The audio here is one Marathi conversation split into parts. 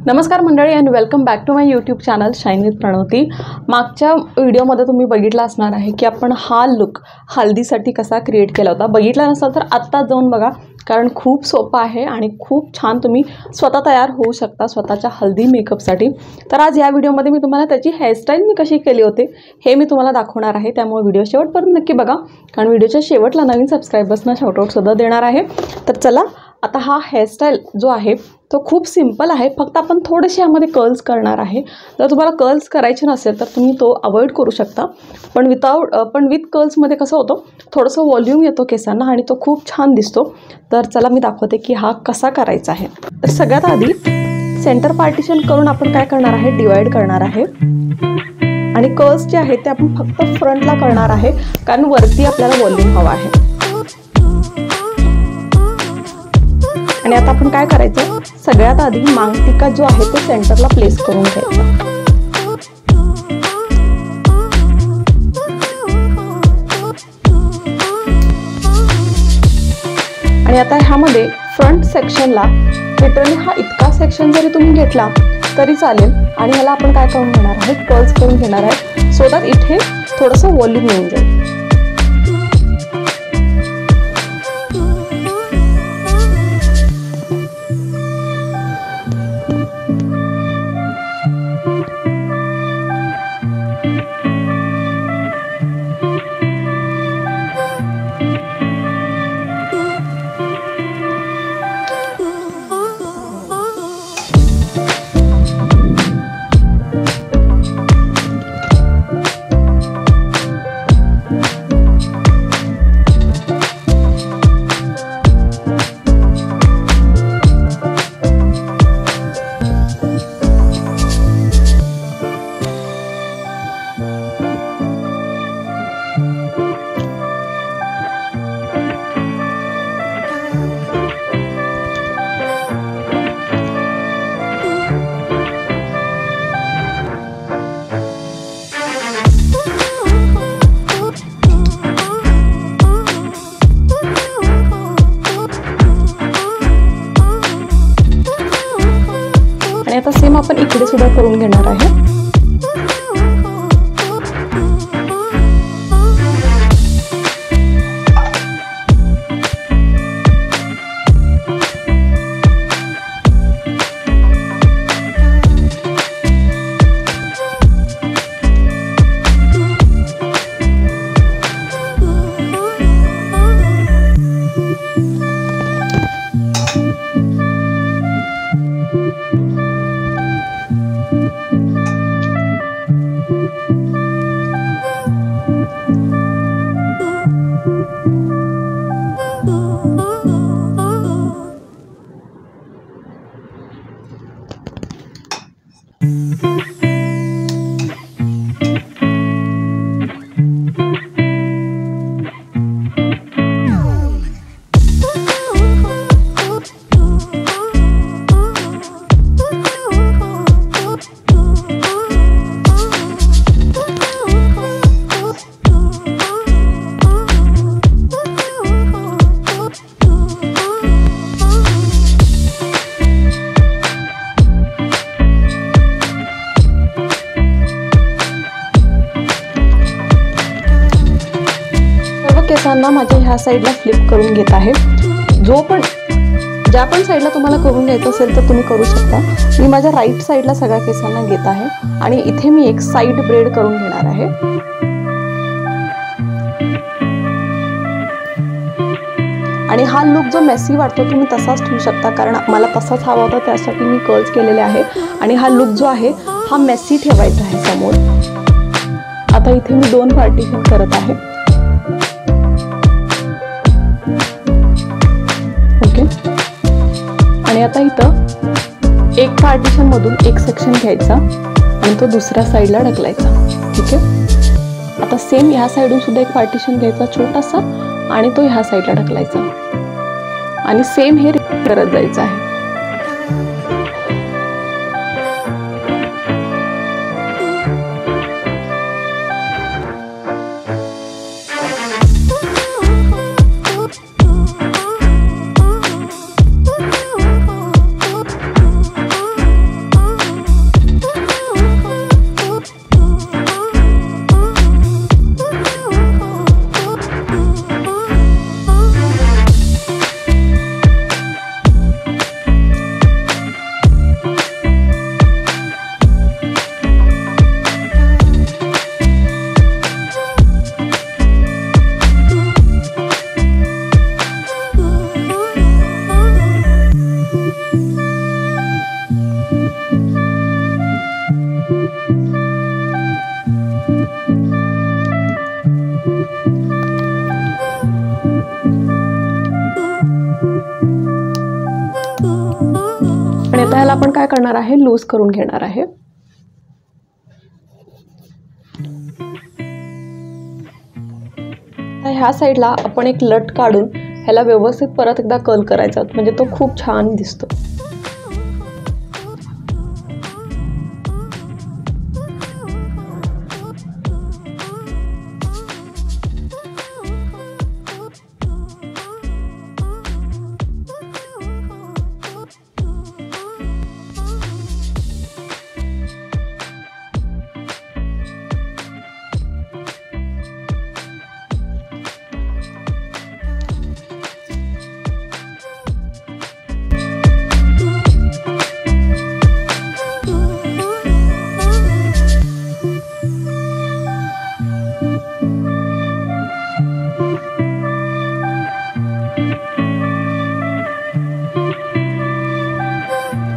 नमस्कार मंडळी and welcome back to my YouTube channel shine with Pranavati. मागच्या व्हिडिओमध्ये तुम्ही बघितला असणार आहे की आपण हा लुक हल्दीसाठी कसा क्रिएट केला होता। बघितला नसेल तर आत्ता जाऊन बघा, कारण खूप सोपा आहे आणि खूप छान तुम्ही स्वतः तयार होऊ शकता स्वतःच्या हल्दी मेकअपसाठी। तर आज या व्हिडिओमध्ये मी तुम्हाला त्याची हेअरस्टाईल मी कशी केली होते हे मी तुम्हाला दाखवणार आहे, त्यामुळे व्हिडिओ शेवटपर्यंत नक्की बघा, कारण व्हिडिओच्या शेवटला नवीन सबस्क्रायबर्सना शाउटआउट सुद्धा देणार आहे। तर चला, आता हा हेअरस्टाईल जो आहे तो खूप सिंपल आहे, फक्त आपण थोडेसे यामध्ये कर्ल्स करणार आहे। जर तुम्हाला कर्ल्स करायचे नसेल तर तुम्ही तो अवॉइड करू शकता, पण विथ कर्ल्समध्ये कसं होतं, थोडंसं व्हॉल्यूम येतो केसांना आणि तो खूप छान दिसतो। तर चला मी दाखवते की हा कसा करायचा आहे। तर सगळ्यात आधी सेंटर पार्टिशन करून आपण काय करणार आहे, डिवाइड करणार आहे आणि कर्ल्स जे आहेत ते आपण फक्त फ्रंटला करणार आहे, कारण वरती आपल्याला व्हॉल्यूम हवा आहे। आणि आता आपण काय करायचं, सगळ्यात आधी मांगटिका जो आहे तो सेंटरला प्लेस करून घ्यायचा आणि आता ह्यामध्ये फ्रंट सेक्शनला लिटरली हा इतका सेक्शन जरी तुम्ही घेतला तरी चालेल आणि ह्याला आपण काय करून घेणार आहे, कर्ल्स करून घेणार आहे, सो दॅट इथे थोडंसं व्हॉल्यूम येऊन जाईल। आता सेम आपण इकडे सुद्धा करून घेणार आहे। केसांना माझ्या ह्या साईडला फ्लिप करून घेत आहे। ज्या पण साईडला तुम्हाला करून घ्यायचं असेल तर तुम्ही करू शकता। मी माझ्या राईट साईडला सगळ्या केसांना घेत आहे आणि इथे मी एक साईड ब्रेड करून घेणार आहे। आणि हा लुक जो मेसी वाटतो तुम्ही तसाच ठेवू शकता, कारण मला तसाच हवा होता, त्यासाठी मी कर्ल्स केलेले आहे। आणि हा लुक जो आहे हा मेसी ठेवायचा आहे समोर। आता इथे मी 2 पार्टिशन करत आहे। आणि आता इथं एक पार्टिशन मधून एक सेक्शन घ्यायचा आणि तो दुसऱ्या साईडला ढकलायचा। ठीक आहे, आता सेम ह्या साईडून सुद्धा एक पार्टिशन घ्यायचा छोटासा आणि तो ह्या साईडला ढकलायचा आणि सेम हे करत जायचं आहे। आपण काय करणार आहे, लूज करून घेणार आहे. ह्या साईडला आपण एक लट काढून ह्याला व्यवस्थित परत एकदा कर्ल करायचा, म्हणजे तो खूप छान दिसतो.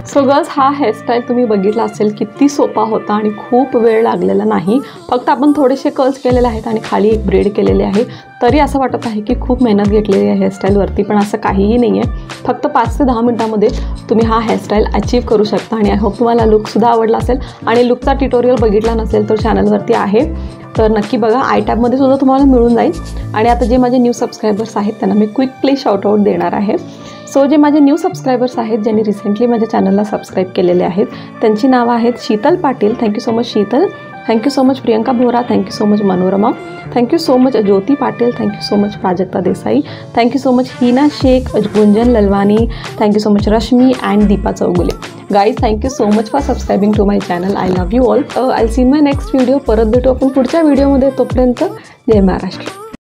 सो गर्ल्स, हा हेअरस्टाईल तुम्ही बघितला असेल किती सोपा होता आणि खूप वेळ लागलेला नाही. फक्त आपण थोडेसे कर्ल्स केलेले आहेत आणि खाली एक ब्रेड केलेले आहे. तरी असं वाटत आहे की खूप मेहनत घेतलेली आहे हेअरस्टाईलवरती, पण असं काहीही नाही आहे. फक्त 5 ते 10 मिनटामध्ये तुम्ही हा हेअरस्टाईल अचीव करू शकता. आणि आय होप तुम्हाला लुकसुद्धा आवडला असेल. आणि लुकचा ट्युटोरियल बघितला नसेल तर चॅनलवरती आहे, तर नक्की बघा. आय टॅबमध्ये सुद्धा तुम्हाला मिळून जाईल. आणि आता जे माझे न्यू सबस्क्रायबर्स आहेत त्यांना मी क्विकली शाउटआउट देणार आहे. सो जे माझे न्यू सबस्क्रायबर्स आहेत, ज्यांनी रिसेंटली माझ्या चॅनलला सबस्क्राईब केलेले आहेत, त्यांची नावं आहेत Sheetal Patil, thank you so much Sheetal. Thank you so much Priyanka Bora, thank you so much Manorama, thank you so much Jyoti Patil, thank you so much Prajakta Desai, thank you so much Hina Shaikh, Gunjan Lalwani, thank you so much Rashmi and Deepa Chougule. Guys, thank you so much for subscribing to my channel. I love you all. I see my next video. परत भेटू आपण पुढच्या व्हिडिओमध्ये. तोपर्यंत जय महाराष्ट्र.